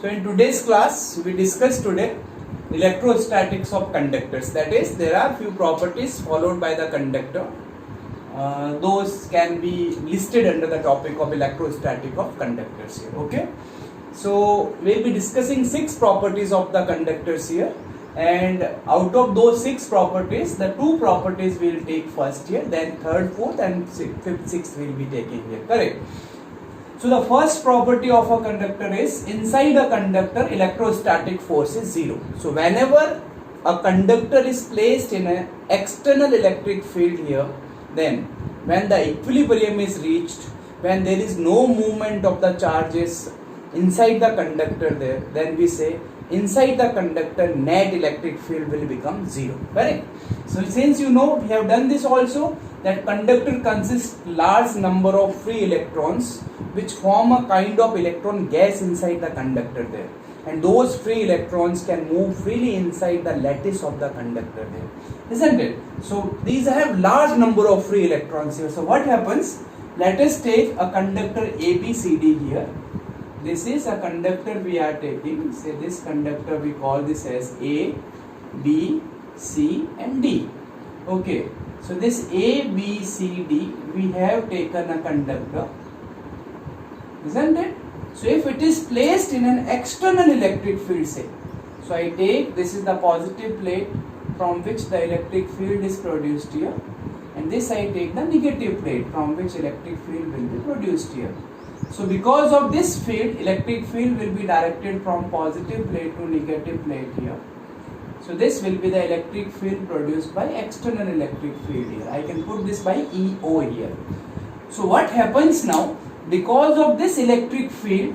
So in today's class, we discuss today electrostatics of conductors. That is, there are few properties followed by the conductor. Those can be listed under the topic of electrostatic of conductors here. Okay. So we'll be discussing 6 properties of the conductors here, and out of those 6 properties, the 2 properties we'll take first here, then 3rd, 4th and 5th, 6th we'll be taking here. Correct. So the first property of a conductor is, inside a conductor electrostatic force is 0. So whenever a conductor is placed in an external electric field here, then when the equilibrium is reached, when there is no movement of the charges inside the conductor there, then we say inside the conductor net electric field will become 0. Correct? So since you know, we have done this also, that conductor consists large number of free electrons which form a kind of electron gas inside the conductor there, and those free electrons can move freely inside the lattice of the conductor there, isn't it? So these have large number of free electrons here. So what happens? Let us take a conductor ABCD here. This is a conductor we are taking. Say this conductor we call this as A, B, C and D. Okay. So this A, B, C, D, we have taken a conductor, isn't it? So if it is placed in an external electric field, say, so I take, this is the positive plate from which the electric field is produced here, and this I take the negative plate from which electric field will be produced here. So because of this field, electric field will be directed from positive plate to negative plate here. So this will be the electric field produced by external electric field here. I can put this by EO here. So what happens now? Because of this electric field,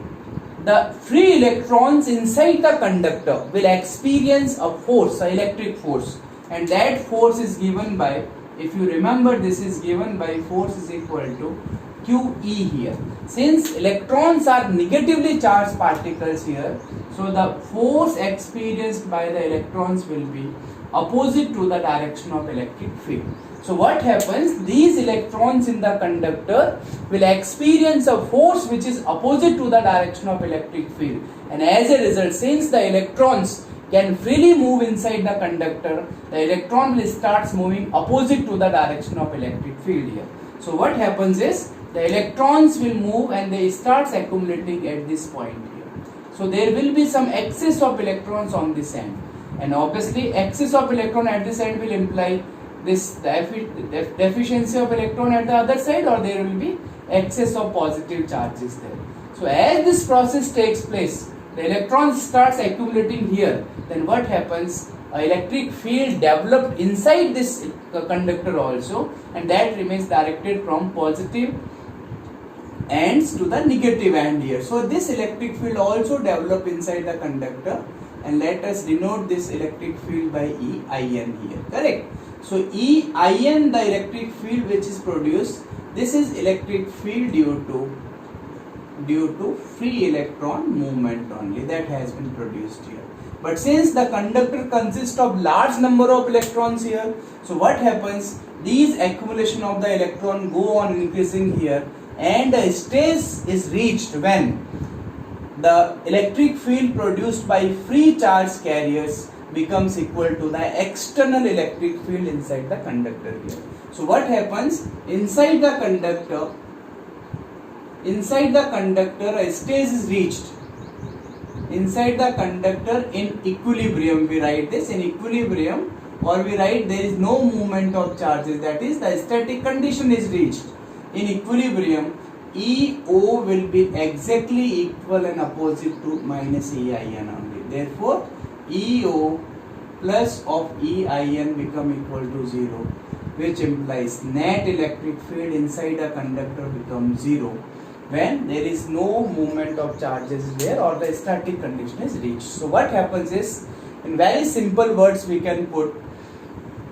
the free electrons inside the conductor will experience a force, an electric force, and that force is given by, if you remember, this is given by force is equal to QE here. Since electrons are negatively charged particles here, so the force experienced by the electrons will be opposite to the direction of electric field. So what happens? These electrons in the conductor will experience a force which is opposite to the direction of electric field, and as a result, since the electrons can freely move inside the conductor, the electron will start moving opposite to the direction of electric field here. So what happens is, the electrons will move and they start accumulating at this point here. So there will be some excess of electrons on this end, and obviously excess of electron at this end will imply this deficiency of electron at the other side, or there will be excess of positive charges there. So as this process takes place, the electrons starts accumulating here, then what happens? An electric field developed inside this conductor also, and that remains directed from positive ends to the negative end here. So this electric field also developed inside the conductor, and let us denote this electric field by EIN here. Correct? So EIN, the electric field which is produced, this is electric field due to free electron movement only, that has been produced here. But since the conductor consists of large number of electrons here, so what happens? These accumulation of the electron go on increasing here, and a stage is reached when the electric field produced by free charge carriers becomes equal to the external electric field inside the conductor here. So what happens? Inside the conductor a stage is reached. Inside the conductor in equilibrium, we write this in equilibrium, or we write there is no movement of charges, that is the static condition is reached. In equilibrium, EO will be exactly equal and opposite to minus EIN only. Therefore, EO plus of EIN become equal to 0, which implies net electric field inside a conductor becomes 0 when there is no movement of charges there, or the static condition is reached. So what happens is, in very simple words we can put,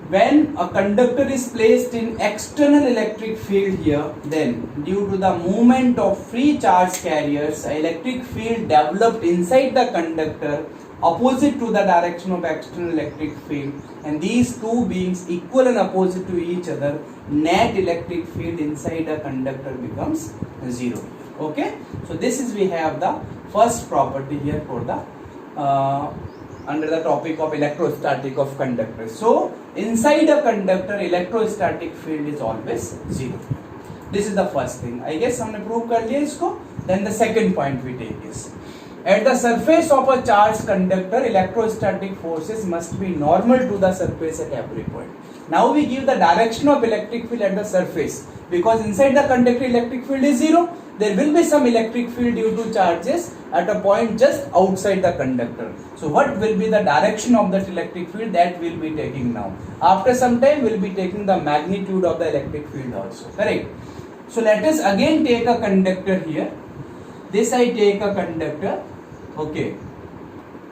when a conductor is placed in external electric field here, then due to the movement of free charge carriers, electric field developed inside the conductor opposite to the direction of external electric field, and these two beings equal and opposite to each other, net electric field inside a conductor becomes 0. Okay, so this is, we have the first property here for the under the topic of electrostatic of conductor. So inside a conductor electrostatic field is always 0. This is the first thing. I guess हमने prove कर लिया इसको. Then the second point we take is at the surface of a charged conductor electrostatic forces must be normal to the surface at every point. Now we give the direction of electric field at the surface because inside the conductor electric field is 0. There will be some electric field due to charges at a point just outside the conductor. So what will be the direction of that electric field, that we will be taking now. After some time we will be taking the magnitude of the electric field also. Correct? So let us again take a conductor here. This I take a conductor. Okay.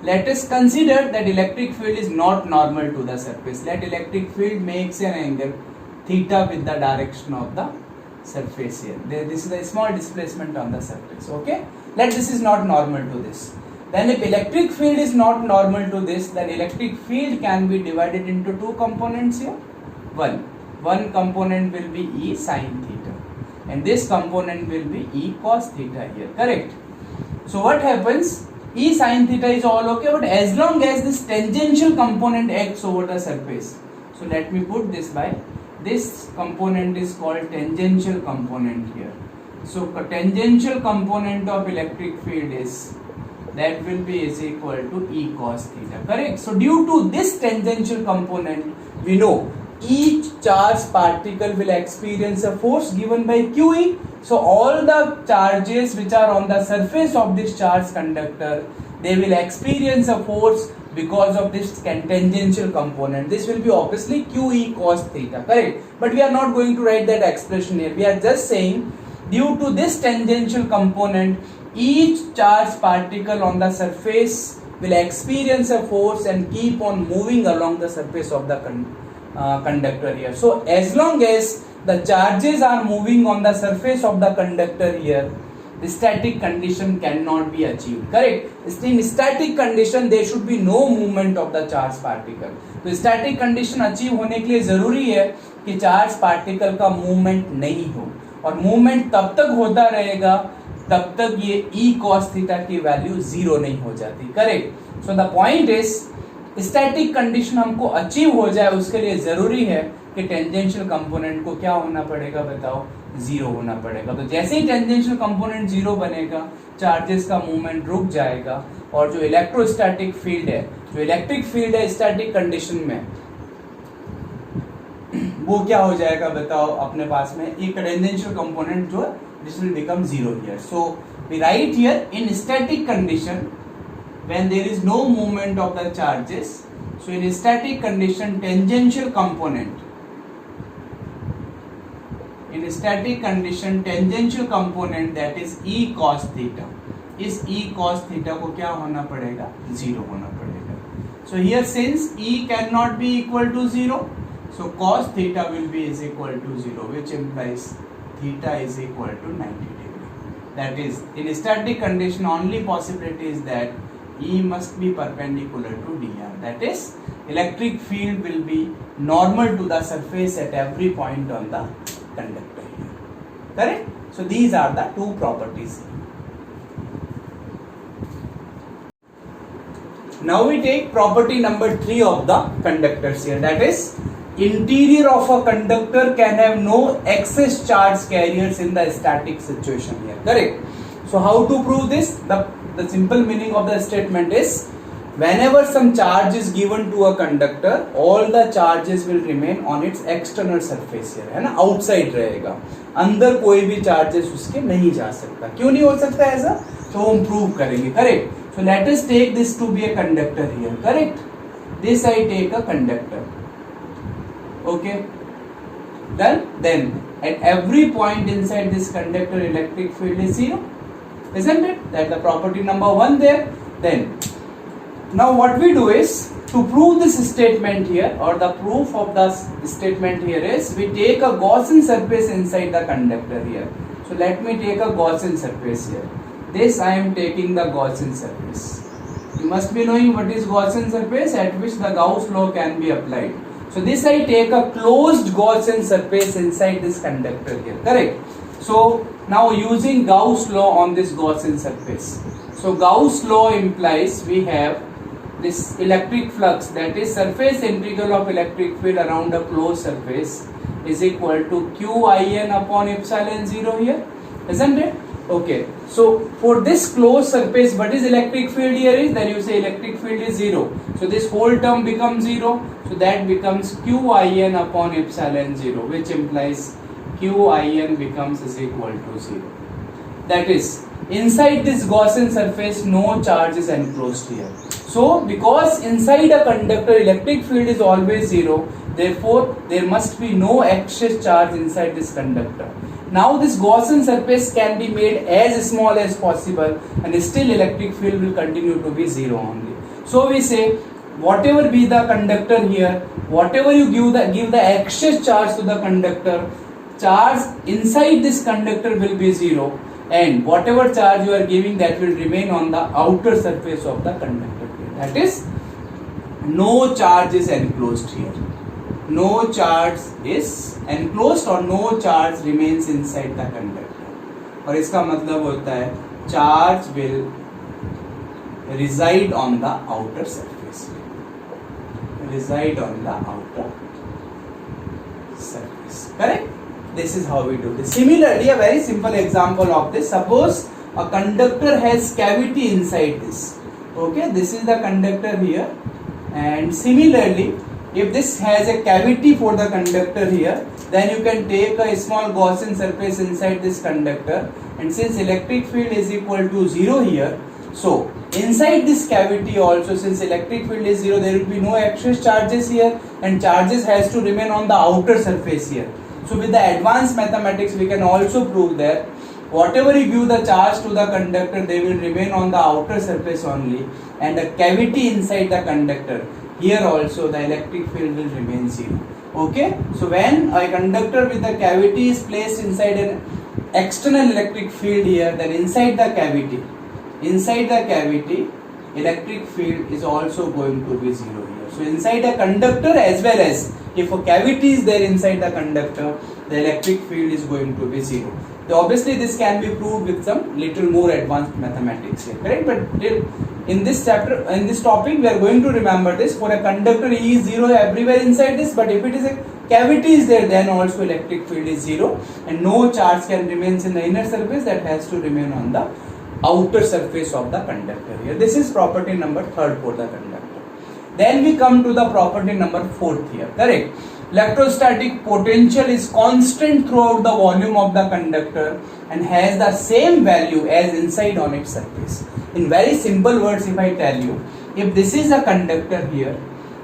Let us consider that electric field is not normal to the surface. Let electric field makes an angle theta with the direction of the surface here. This is a small displacement on the surface. Okay. Let this is not normal to this. Then if electric field is not normal to this, then electric field can be divided into two components here. One component will be E sin theta and this component will be E cos theta here. Correct? So what happens? E sin theta is all okay, but as long as this tangential component acts over the surface. So let me put this by this component is called tangential component here. So tangential component of electric field is that will be is equal to E cos theta. Correct? So due to this tangential component, we know each charged particle will experience a force given by QE. So all the charges which are on the surface of this charged conductor, they will experience a force because of this tangential component. This will be obviously QE cos theta. Correct? But we are not going to write that expression here. We are just saying due to this tangential component, each charged particle on the surface will experience a force and keep on moving along the surface of the conductor here. So as long as the charges are moving on the surface of the conductor here, the static condition cannot be achieved. Correct? In static condition there should be no movement of the charged particle. तो static condition achieve होने के लिए जरूरी है कि charged particle का movement नहीं हो, और movement तब तक होता रहेगा तब तक ये E cos theta की वैल्यू 0 नहीं हो जाती. Correct? So the point is static condition हमको अचीव हो जाए उसके लिए जरूरी है कि टेंजेंशियल कंपोनेंट को क्या होना पड़ेगा, बताओ, 0 होना पड़ेगा. तो जैसे ही टेंजेंशियल कंपोनेंट 0 बनेगा चार्जेस का मूवमेंट रुक जाएगा, और जो इलेक्ट्रोस्टैटिक फील्ड है, जो इलेक्ट्रिक फील्ड है स्टैटिक कंडीशन में, वो क्या हो जाएगा बताओ अपने पास में एक टेंजेंशियल कंपोनेंट जो this will become 0 here. So we write here in static condition when there is no movement of the charges. So in static condition tangential component, in static condition tangential component that is E cos theta, इस E cos theta को क्या होना पड़ेगा, 0 होना पड़ेगा. So here since E cannot be equal to 0, so cos theta will be is equal to 0, which implies theta is equal to 90 degree. That is, in static condition only possibility is that E must be perpendicular to dr. That is, electric field will be normal to the surface at every point on the conductor here. Correct? So these are the two properties. Now we take property number 3 of the conductors here. That is, interior of a conductor can have no excess charge carriers in the static situation here. Correct? So how to prove this? The simple meaning of the statement is whenever some charge is given to a conductor, all the charges will remain on its external surface here, है ना, outside रहेगा, अंदर कोई भी charges उसके नहीं जा सकता. क्यों नहीं हो सकता ऐसा? तो हम prove करेंगे. Correct? So let us take this to be a conductor here. Correct? This I take a conductor. Okay, done. Then at every point inside this conductor electric field is 0, isn't it? That's the property number 1 there. Then now what we do is to prove this statement here, or the proof of the statement here is we take a Gaussian surface inside the conductor here. So let me take a Gaussian surface here. This I am taking the Gaussian surface. You must be knowing what is Gaussian surface at which the Gauss law can be applied. So this I take a closed Gaussian surface inside this conductor here. Correct? So now using Gauss law on this Gaussian surface. So Gauss law implies we have this electric flux, that is surface integral of electric field around a closed surface is equal to qin upon epsilon 0 here, isn't it? Okay, so for this closed surface, what is electric field here is, then you say electric field is 0. So this whole term becomes 0. So that becomes qin upon epsilon 0, which implies qin becomes is equal to 0. That is, inside this Gaussian surface no charge is enclosed here. So because inside a conductor electric field is always 0, therefore there must be no excess charge inside this conductor. Now this Gaussian surface can be made as small as possible and still electric field will continue to be 0 only. So we say whatever be the conductor here, whatever you give the excess charge to the conductor, charge inside this conductor will be 0, and whatever charge you are giving, that will remain on the outer surface of the conductor. That is, no charge is enclosed here. No charge is enclosed or no charge remains inside the conductor. और इसका मतलब होता है charge will reside on the outer surface. Reside on the outer surface. Correct? This is how we do this. Similarly, a very simple example of this. Suppose a conductor has cavity inside this. Okay, this is the conductor here, and similarly, if this has a cavity for the conductor here, then you can take a small Gaussian surface inside this conductor, and since electric field is equal to 0 here, so inside this cavity also, since electric field is 0, there will be no excess charges here, and charges has to remain on the outer surface here. So with the advanced mathematics, we can also prove that whatever you give the charge to the conductor, they will remain on the outer surface only, and the cavity inside the conductor, here also the electric field will remain 0. Okay, so when a conductor with the cavity is placed inside an external electric field here, then inside the cavity electric field is also going to be 0 here. So inside a conductor, as well as if a cavity is there inside the conductor, the electric field is going to be 0. So obviously this can be proved with some little more advanced mathematics here, correct? But in this chapter, in this topic, we are going to remember this. For a conductor, E is 0 everywhere inside this, but if it is a cavity is there, then also electric field is 0, and no charge can remain in the inner surface, that has to remain on the outer surface of the conductor here. This is property number 3 for the conductor. Then we come to the property number 4 here, correct? Electrostatic potential is constant throughout the volume of the conductor and has the same value as inside on its surface. In very simple words, if I tell you, if this is a conductor here,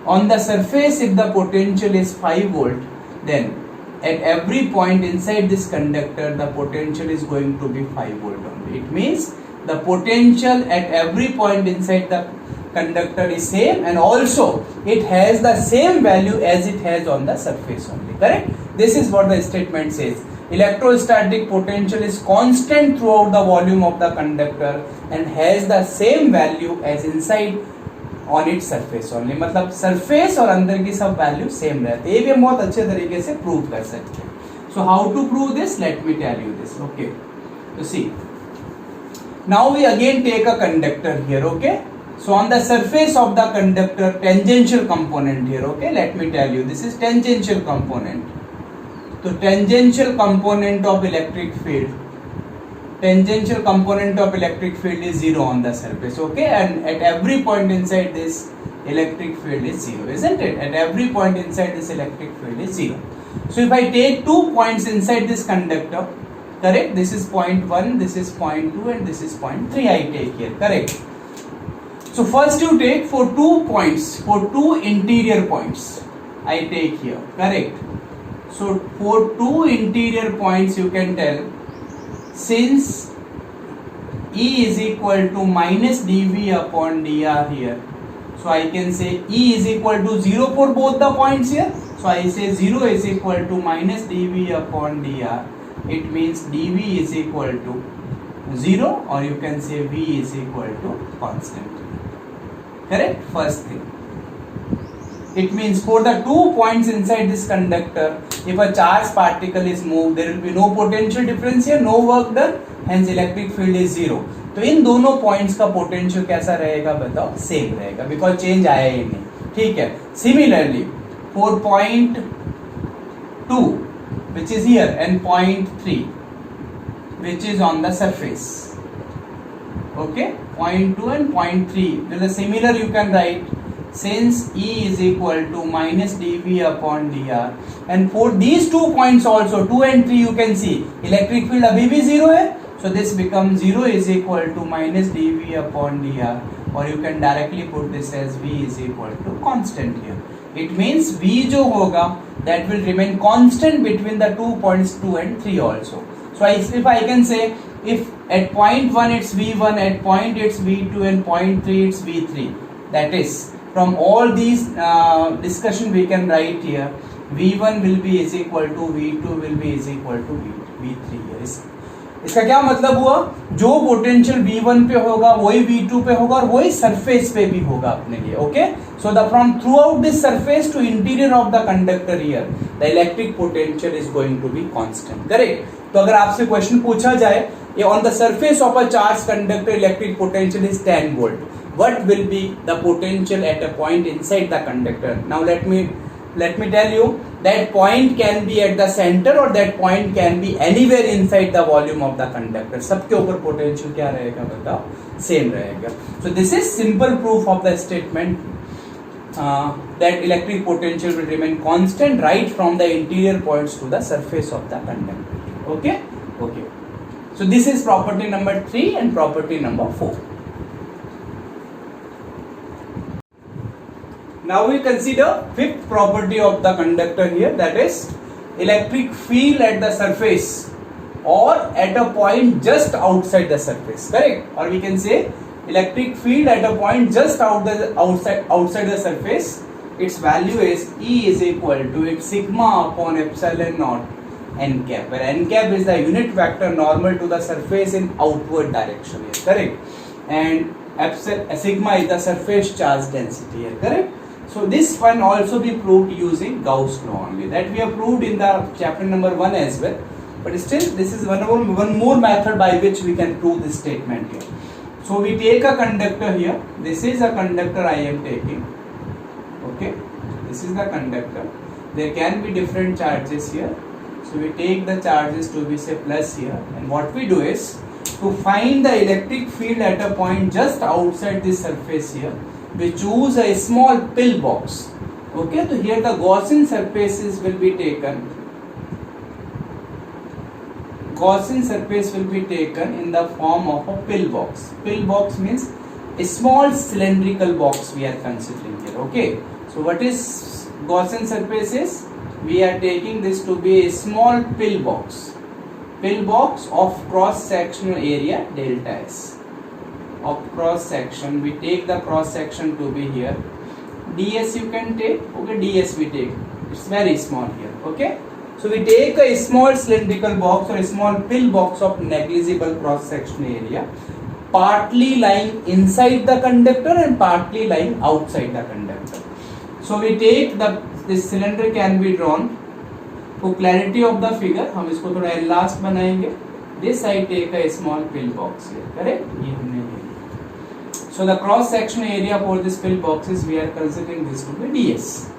on the surface if the potential is 5 volt, then at every point inside this conductor the potential is going to be 5 volt only. It means the potential at every point inside the conductor is same, and also it has the same value as it has on the surface only, correct? This is what the statement says. Electrostatic potential is constant throughout the volume of the conductor and has the same value as inside on its surface only. मतलब surface और अंदर की सब value same रहते हैं. ये भी हम बहुत अच्छे तरीके से prove कर सकते हैं. So how to prove this? Let me tell you this. Okay. So see. Now we again take a conductor here. Okay. So on the surface of the conductor, tangential component here. Okay. Let me tell you. This is tangential component. So tangential component of electric field. Tangential component of electric field is 0 on the surface, okay, and at every point inside this electric field is 0, isn't it? At every point inside this electric field is 0. So if I take 2 points inside this conductor, correct, this is point 1, this is point 2 and this is point 3 I take here, correct. So first you take for 2 points, for 2 interior points I take here, correct. So for 2 interior points you can tell, since E is equal to minus dV upon dr here, so I can say E is equal to 0 for both the points here. So I say 0 is equal to minus dV upon dr. It means dV is equal to 0, or you can say V is equal to constant. Correct? First thing. It means for the 2 points inside this conductor, if a charged particle is moved, there will be no potential difference here, no work done, hence electric field is 0. तो इन दोनों points का potential कैसा रहेगा बताओ, same रहेगा, because change आया ही नहीं. ठीक है. Similarly for point 2 which is here and point 3 which is on the surface. Okay, point 2 and point 3 there is a similar, you can write since E is equal to minus dV upon dr, and for these 2 points also 2 and 3 you can see electric field abhi bhi 0 hai, so this becomes 0 is equal to minus dV upon dr, or you can directly put this as V is equal to constant here. It means V जो होगा that will remain constant between the 2 points 2 and 3 also. So if I can say if at point 1 it's V1, at point it's V2 and point 3 it's V3, that is from all these discussion we can write here V1 will be is equal to V2 will be is equal to V3 here. इसका क्या मतलब हुआ, जो potential V1 पे होगा वही V2 पे होगा और वही सरफेस पे भी होगा अपने लिए. Okay, so the from throughout this surface to interior of the conductor here the electric potential is going to be constant. Correct. तो अगर आपसे क्वेश्चन पूछा जाए on the surface of a charge conductor electric potential is 10 volt, what will be the potential at a point inside the conductor? Now let me tell you that point can be at the center or that point can be anywhere inside the volume of the conductor. सबके ऊपर potential क्या रहेगा बताओ, same रहेगा. So this is simple proof of the statement that electric potential will remain constant right from the interior points to the surface of the conductor. Okay, okay. So this is property number 3 and property number 4. Now we consider fifth property of the conductor here, that is electric field at the surface or at a point just outside the surface. Correct? Or we can say electric field at a point just outside the surface. Its value is E is equal to its sigma upon epsilon naught n cap, where n cap is the unit vector normal to the surface in outward direction here. Correct? And sigma is the surface charge density here. Correct? So this one also be proved using Gauss law only, that we have proved in the chapter number 1 as well, but still this is one more method by which we can prove this statement here. So we take a conductor here, this is a conductor I am taking. Okay, this is the conductor, there can be different charges here, so we take the charges to be say plus here, and what we do is to find the electric field at a point just outside this surface here, we choose a small pill box. Okay, so here the Gaussian surfaces will be taken. Gaussian surface will be taken in the form of a pill box. Pill box means a small cylindrical box we are considering here. Okay, so what is Gaussian surfaces? We are taking this to be a small pill box. Pill box of cross sectional area delta S. Of cross section, we take the cross section to be here, ds you can take. Okay, ds we take, it's very small here. Okay, so we take a small cylindrical box or a small pill box of negligible cross section area, partly lying inside the conductor and partly lying outside the conductor. So we take this cylinder can be drawn. For clarity of the figure हम इसको थोड़ा enlarged बनाएंगे. This I take a small pill box here. Correct? ये हमने लिया. So the cross section area for this pill boxes we are considering this to be ds.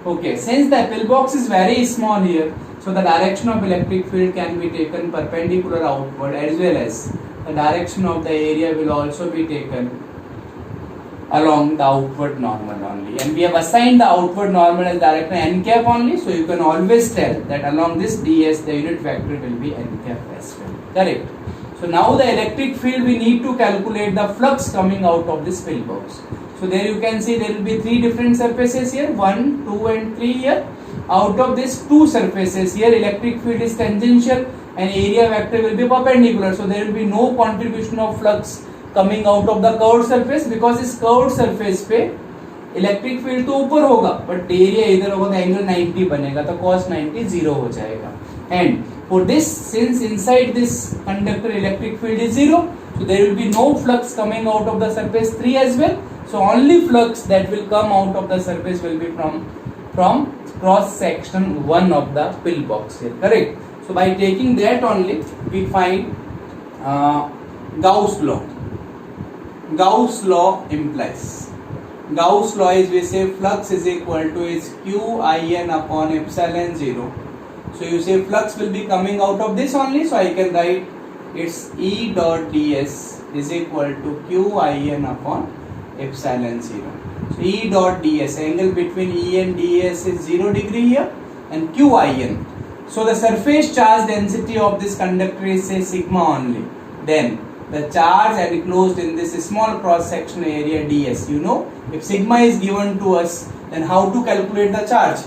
Okay, since the pill box is very small here, so the direction of electric field can be taken perpendicular outward, as well as the direction of the area will also be taken along the outward normal only, and we have assigned the outward normal as direction n cap only, so you can always tell that along this ds the unit vector will be n cap as well. Correct? So now the electric field we need to calculate the flux coming out of this pill box. So there you can see there will be 3 different surfaces here, 1, 2 and 3 here. Out of these 2 surfaces here electric field is tangential and area vector will be perpendicular, so there will be no contribution of flux coming out of the curved surface, because इस curved surface पे electric field तो ऊपर होगा but area इधर होगा तो angle 90 बनेगा, तो cos 90 जीरो हो जाएगा. And for this since inside this conductor electric field is zero, so there will be no flux coming out of the surface 3 as well, so only flux that will come out of the surface will be from cross section 1 of the pill box here. Correct? So by taking that only we find Gauss law. Gauss law implies. Gauss law is, we say flux is equal to is q in upon epsilon 0. So you say flux will be coming out of this only, so I can write it's E dot ds is equal to q in upon epsilon 0. So E dot ds, angle between E and ds is 0 degree here, and q in. So the surface charge density of this conductor is say sigma only. Then the charge enclosed in this small cross sectional area ds. You know, if sigma is given to us, then how to calculate the charge?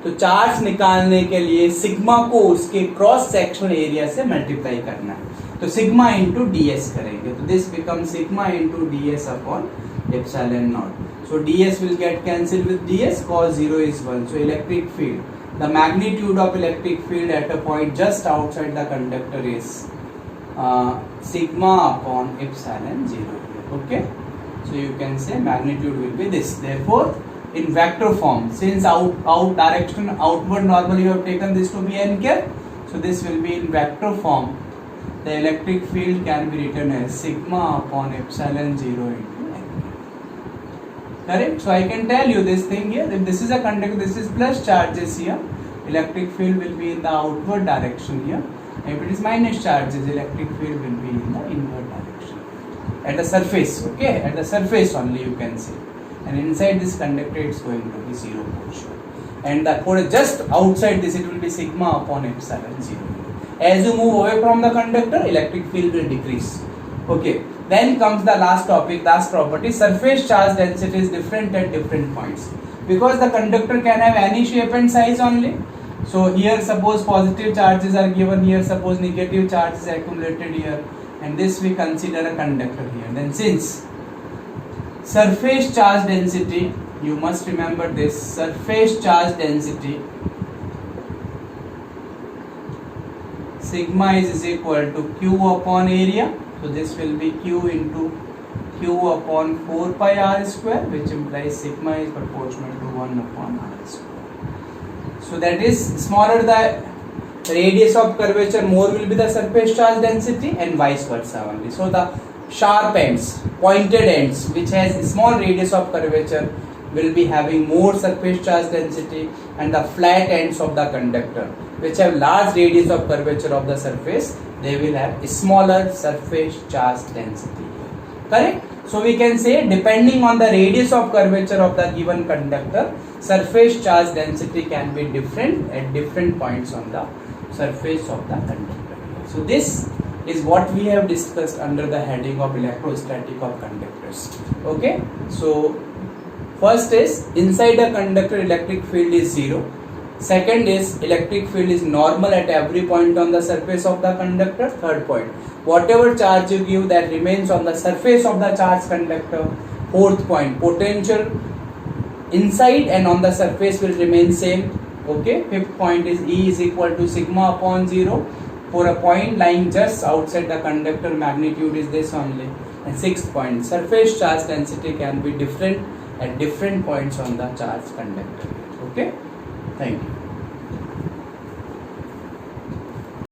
तो charge निकालने के लिए sigma को उसके cross sectional area से multiply करना है, तो सिग्मा इंटू डी एस करेंगे, तो this become sigma into D S upon epsilon not. So D S will get cancel with D S, cos 0 is 1. So electric field, the magnitude of electric field at a point just outside the conductor is sigma upon epsilon 0. Okay, so you can say magnitude will be this. Therefore in vector form, since out direction outward normally you have taken this to be n cap, so this will be in vector form. The electric field can be written as sigma upon epsilon 0 into n cap. Correct? So I can tell you this thing here, if this is a conductor, this is plus charges here, electric field will be in the outward direction here. If it is minus charges, electric field will be in the inward direction at the surface. Okay, at the surface only you can say. And inside this conductor it's going to be 0 for sure, and for just outside this it will be sigma upon epsilon 0. As you move away from the conductor, electric field will decrease. Okay, then comes the last topic, last property. Surface charge density is different at different points, because the conductor can have any shape and size only. So here suppose positive charges are given, here suppose negative charges are accumulated here, and this we consider a conductor here. Then since surface charge density, you must remember this, surface charge density sigma is equal to q upon area, so this will be q into q upon 4 pi r square, which implies sigma is proportional to 1 upon r square. So that is, smaller the radius of curvature, more will be the surface charge density, and vice versa only. So the sharp ends, pointed ends, which has small radius of curvature, will be having more surface charge density, and the flat ends of the conductor, which have large radius of curvature of the surface, they will have smaller surface charge density. Correct? So we can say, depending on the radius of curvature of the given conductor, surface charge density can be different at different points on the surface of the conductor. So this is what we have discussed under the heading of electrostatic of conductors. Okay, so first is, inside a conductor electric field is 0. Second is, electric field is normal at every point on the surface of the conductor. Third point, whatever charge you give, that remains on the surface of the charged conductor. Fourth point, potential inside and on the surface will remain same. Okay, fifth point is E is equal to sigma upon 0. For a point lying just outside the conductor, magnitude is this only. And sixth point, surface charge density can be different at different points on the charged conductor. Okay, thank you.